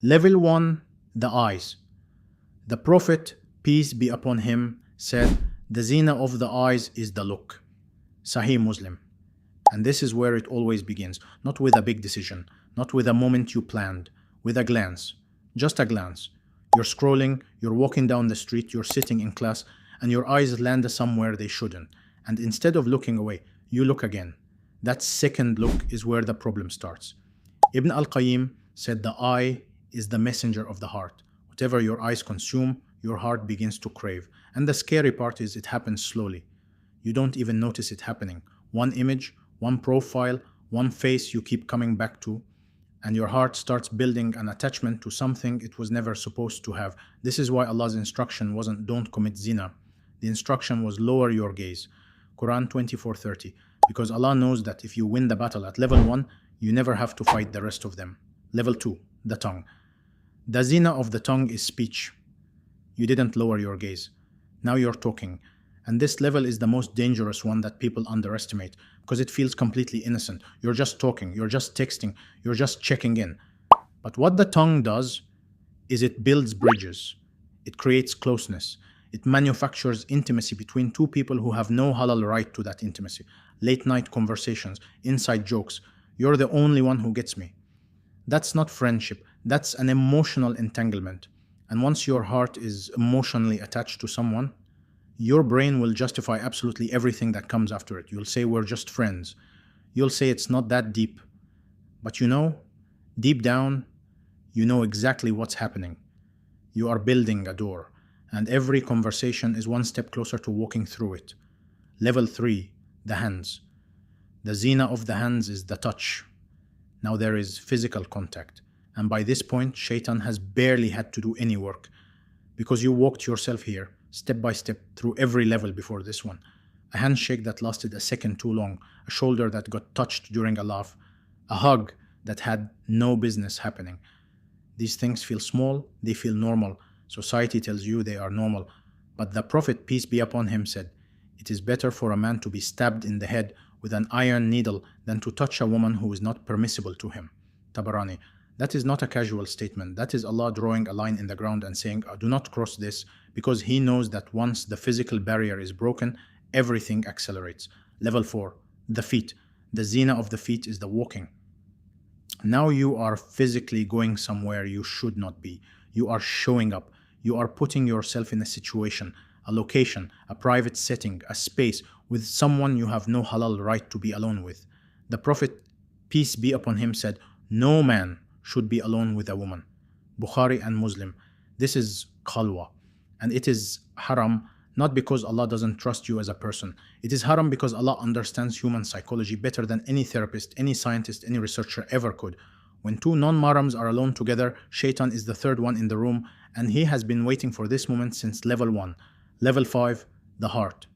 Level 1, the eyes. The Prophet, peace be upon him, said, the zina of the eyes is the look. Sahih Muslim. And this is where it always begins, not with a big decision, not with a moment you planned, with a glance, just a glance. You're scrolling, you're walking down the street, you're sitting in class, and your eyes land somewhere they shouldn't. And instead of looking away, you look again. That second look is where the problem starts. Ibn al-Qayyim said the eye is the messenger of the heart. Whatever your eyes consume, your heart begins to crave. And the scary part is it happens slowly. You don't even notice it happening. One image, one profile, one face you keep coming back to, and your heart starts building an attachment to something it was never supposed to have. This is why Allah's instruction wasn't don't commit zina. The instruction was lower your gaze. Quran 24:30. Because Allah knows that if you win the battle at level 1, you never have to fight the rest of them. Level 2, the tongue. The zina of the tongue is speech. You didn't lower your gaze. Now you're talking. And this level is the most dangerous one that people underestimate because it feels completely innocent. You're just talking, you're just texting, you're just checking in. But what the tongue does is it builds bridges. It creates closeness. It manufactures intimacy between two people who have no halal right to that intimacy. Late night conversations, inside jokes. You're the only one who gets me. That's not friendship. That's an emotional entanglement. And once your heart is emotionally attached to someone, your brain will justify absolutely everything that comes after it. You'll say we're just friends. You'll say it's not that deep. But you know, deep down, you know exactly what's happening. You are building a door, and every conversation is one step closer to walking through it. Level 3, the hands. The zina of the hands is the touch. Now there is physical contact. And by this point, Shaitan has barely had to do any work. Because you walked yourself here, step by step, through every level before this one. A handshake that lasted a second too long, a shoulder that got touched during a laugh, a hug that had no business happening. These things feel small, they feel normal. Society tells you they are normal. But the Prophet, peace be upon him, said, it is better for a man to be stabbed in the head with an iron needle than to touch a woman who is not permissible to him. Tabarani. That is not a casual statement. That is Allah drawing a line in the ground and saying, do not cross this, because He knows that once the physical barrier is broken, everything accelerates. Level 4, the feet. The zina of the feet is the walking. Now you are physically going somewhere you should not be. You are showing up. You are putting yourself in a situation, a location, a private setting, a space with someone you have no halal right to be alone with. The Prophet, peace be upon him, said, no man should be alone with a woman. Bukhari and Muslim. This is khalwa. And it is haram not because Allah doesn't trust you as a person. It is haram because Allah understands human psychology better than any therapist, any scientist, any researcher ever could. When two non-mahrams are alone together, Shaitan is the third one in the room, and he has been waiting for this moment since level 1. Level 5, the heart.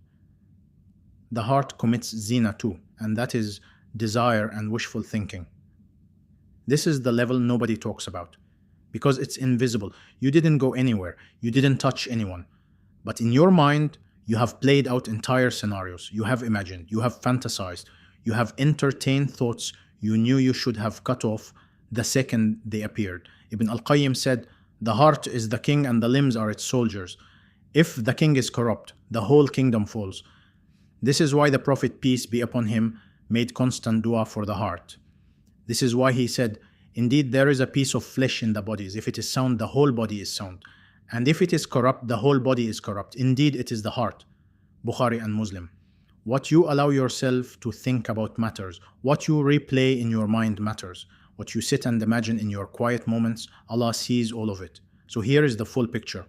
The heart commits zina too, and that is desire and wishful thinking. This is the level nobody talks about, because it's invisible. You didn't go anywhere, you didn't touch anyone. But in your mind, you have played out entire scenarios, you have imagined, you have fantasized, you have entertained thoughts you knew you should have cut off the second they appeared. Ibn al-Qayyim said, the heart is the king and the limbs are its soldiers. If the king is corrupt, the whole kingdom falls. This is why the Prophet, peace be upon him, made constant dua for the heart. This is why he said, indeed there is a piece of flesh in the bodies. If it is sound, the whole body is sound. And if it is corrupt, the whole body is corrupt. Indeed, it is the heart. Bukhari and Muslim. What you allow yourself to think about matters. What you replay in your mind matters. What you sit and imagine in your quiet moments, Allah sees all of it. So here is the full picture.